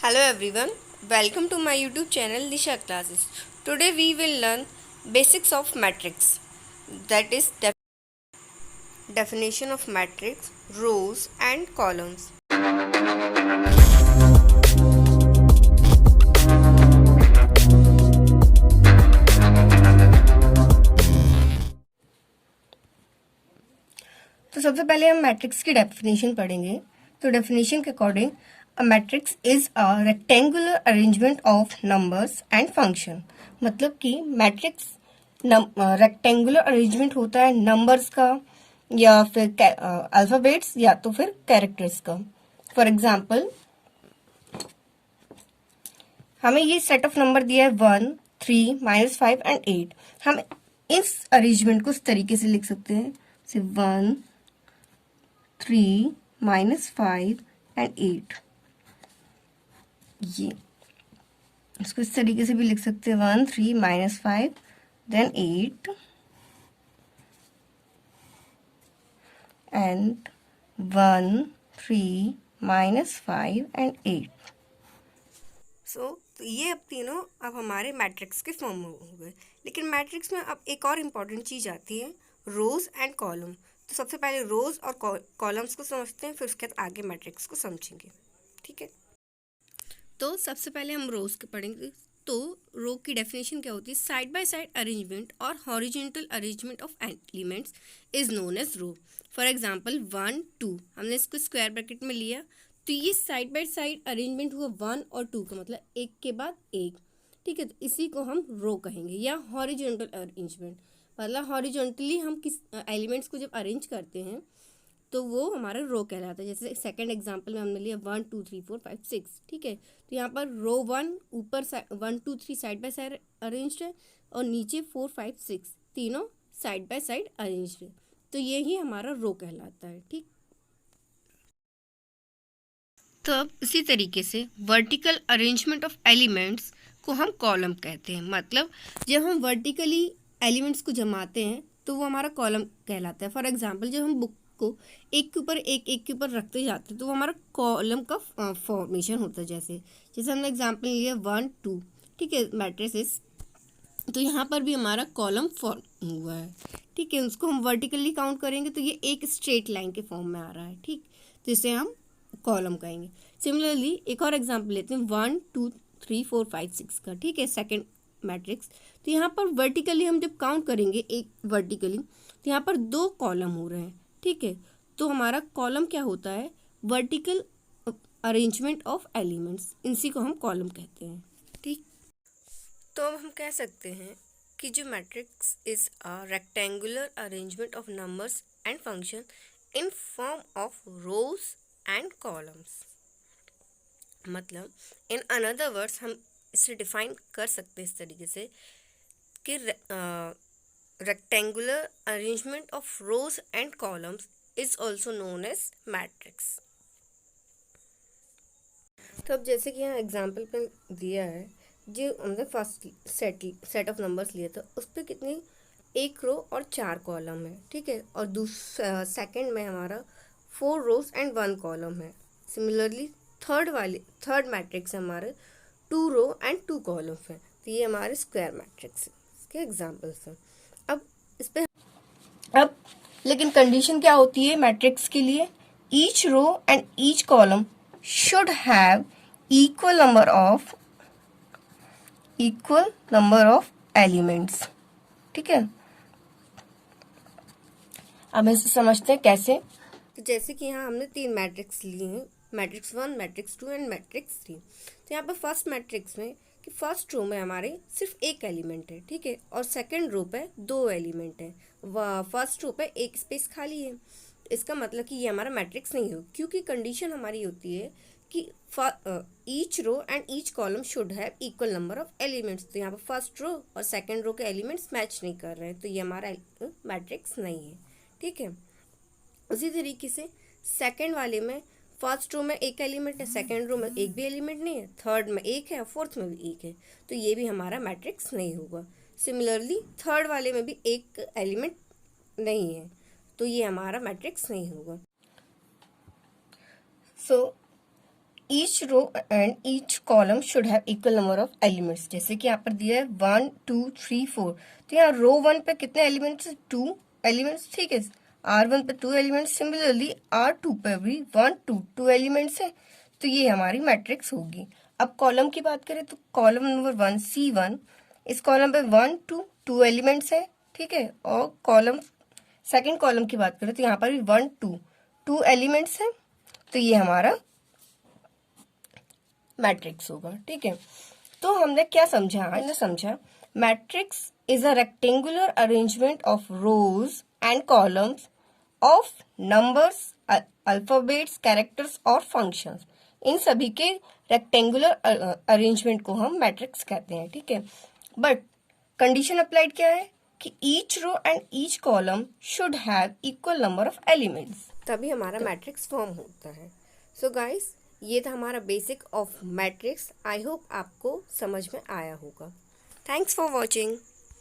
Hello everyone, welcome to my YouTube channel Disha Classes. Today we will learn basics of matrix, that is definition of matrix, rows and columns. तो सबसे पहले हम matrix की definition पढ़ेंगे। तो definition के according a matrix is a rectangular arrangement of numbers and function. मतलब कि मैट्रिक्स रेक्टेंगुलर अरेंजमेंट होता है नंबर्स का या फिर अल्फाबेट्स या तो फिर कैरेक्टर्स का। फॉर एग्जाम्पल हमें ये सेट ऑफ नंबर दिया है 1, 3, -5 एंड 8। हम इस अरेंजमेंट को इस तरीके से लिख सकते हैं, 1, 3, -5 एंड 8। ये इसको इस तरीके से भी लिख सकते हैं, 1, 3, -5 देन 8 एंड 1, 3, -5 एंड 8। तो ये अब तीनों अब हमारे मैट्रिक्स के फॉर्म में हो गए। लेकिन मैट्रिक्स में अब एक और इम्पॉर्टेंट चीज़ आती है, रोज़ एंड कॉलम। तो सबसे पहले रोज़ और कॉलम्स को समझते हैं, फिर उसके बाद आगे मैट्रिक्स को समझेंगे। ठीक है, तो सबसे पहले हम रोज़ के पढ़ेंगे। तो रो की डेफिनेशन क्या होती है? साइड बाय साइड अरेंजमेंट और horizontal arrangement of elements is known as row. For example 1, 2, हमने इसको स्क्वायर ब्रैकेट में लिया, तो ये साइड बाय साइड अरेंजमेंट हुआ 1 और 2 का, मतलब एक के बाद एक। ठीक है, तो इसी को हम रो कहेंगे। या हॉरिजॉन्टल अरेंजमेंट, मतलब हॉरिजॉन्टली हम किस एलिमेंट्स को जब अरेंज करते हैं तो वो हमारा रो कहलाता है। जैसे सेकंड एग्जांपल में हमने लिया 1, 2, 3, 4, 5, 6। ठीक है, तो यहाँ पर रो 1 ऊपर 1, 2, 3 साइड बाय साइड अरेंज्ड है और नीचे 4, 5, 6 तीनों साइड बाय साइड अरेंज्ड है। तो ये ही हमारा रो कहलाता है। ठीक, तो अब इसी तरीके से वर्टिकल अरेंजमेंट ऑफ एलिमेंट्स को हम कॉलम कहते हैं। मतलब जब हम वर्टिकली एलिमेंट्स को जमाते हैं तो वो हमारा कॉलम कहलाता है। फॉर एग्जांपल जब हम बुक को एक के ऊपर एक के ऊपर रखते जाते हैं तो वो हमारा कॉलम का फॉर्मेशन होता है। जैसे जैसे हमने एग्जांपल लिया 1, 2, ठीक है, मैट्रिसेस, तो यहाँ पर भी हमारा कॉलम फॉर्म हुआ है। ठीक है, उसको हम वर्टिकली काउंट करेंगे तो ये एक स्ट्रेट लाइन के फॉर्म में आ रहा है। ठीक, तो इसे हम कॉलम कहेंगे। सिमिलरली एक और एग्जांपल लेते हैं 1, 2, 3, 4, 5, 6 का। ठीक है, सेकंड मैट्रिक्स, तो यहाँ पर वर्टिकली हम जब काउंट करेंगे एक वर्टिकली, तो यहाँ पर 2 कॉलम हो रहे हैं। ठीक है, तो हमारा कॉलम क्या होता है? वर्टिकल अरेंजमेंट ऑफ एलिमेंट्स, इसी को हम कॉलम कहते हैं। ठीक, तो अब हम कह सकते हैं कि जो matrix is a rectangular arrangement of numbers and function in form of rows and columns. मतलब इन अनदर वर्ड्स हम इसे डिफाइन कर सकते हैं इस तरीके से कि rectangular arrangement of rows and columns is also known as matrix. तो अब जैसे कि यहाँ एग्जाम्पल पे दिया है, जो हमने फर्स्ट सेट ऑफ नंबर्स लिए थे उस पर कितनी, एक रो और 4 कॉलम है। ठीक है, और सेकंड में हमारा 4 रोज एंड 1 कॉलम है। सिमिलरली थर्ड मैट्रिक्स हमारे 2 रो एंड 2 कॉलम है। तो ये हमारे स्क्वायर मैट्रिक्स के एग्जाम्पल्स हैं। अब इस पे अब लेकिन कंडीशन क्या होती है मैट्रिक्स के लिए? Each row and each column should have equal number of elements। ठीक है, अब इसे समझते हैं कैसे। तो जैसे कि यहाँ हमने 3 मैट्रिक्स लिए हैं, मैट्रिक्स 1, मैट्रिक्स 2 एंड मैट्रिक्स 3। तो यहाँ पर फर्स्ट मैट्रिक्स में कि फर्स्ट रो में हमारे सिर्फ एक एलिमेंट है। ठीक है, और सेकंड रो पे 2 एलिमेंट है, फर्स्ट रो पे एक स्पेस खाली है। इसका मतलब कि ये हमारा मैट्रिक्स नहीं हो, क्योंकि कंडीशन हमारी होती है कि each row and each column should have equal number of elements. तो यहाँ पर फर्स्ट रो और सेकंड रो के एलिमेंट्स मैच नहीं कर रहे हैं, तो ये हमारा मैट्रिक्स नहीं है। ठीक है, उसी तरीके से सेकंड वाले में फर्स्ट रो में एक एलिमेंट है, सेकंड रो में एक भी एलिमेंट नहीं है, थर्ड में एक है और फोर्थ में भी एक है, तो ये भी हमारा मैट्रिक्स नहीं होगा। सिमिलरली थर्ड वाले में भी एक एलिमेंट नहीं है, तो ये हमारा मैट्रिक्स नहीं होगा। So each row and each column should have equal number of elements. जैसे कि यहाँ पर दिया है 1 2 3 4, तो यहाँ रो 1 पे कितने एलिमेंट्स? 2 एलिमेंट्स, ठीक है। R1 पे 2 एलिमेंट्स, सिमिलरली R2 पे भी 1 2 एलिमेंट्स है, तो ये हमारी मैट्रिक्स होगी। अब कॉलम की बात करें तो कॉलम नंबर 1 C1, इस कॉलम पे 1 2 एलिमेंट्स है, ठीक है। और कॉलम सेकंड कॉलम की बात करें तो यहाँ पर भी 1 2 एलिमेंट्स है, तो ये हमारा मैट्रिक्स होगा, ठीक है। तो हमने क्या समझा? हमने समझा matrix is a rectangular arrangement of rows and columns of numbers, alphabets, characters और फंक्शंस। इन सभी के रेक्टेंगुलर अरेंजमेंट को हम मैट्रिक्स कहते हैं, ठीक है। बट कंडीशन अप्लाइड क्या है कि each row and each column should have equal number of elements, तभी हमारा मैट्रिक्स फॉर्म होता है। सो गाइस, ये था हमारा basic of matrix. I hope आपको समझ में आया होगा। Thanks for watching.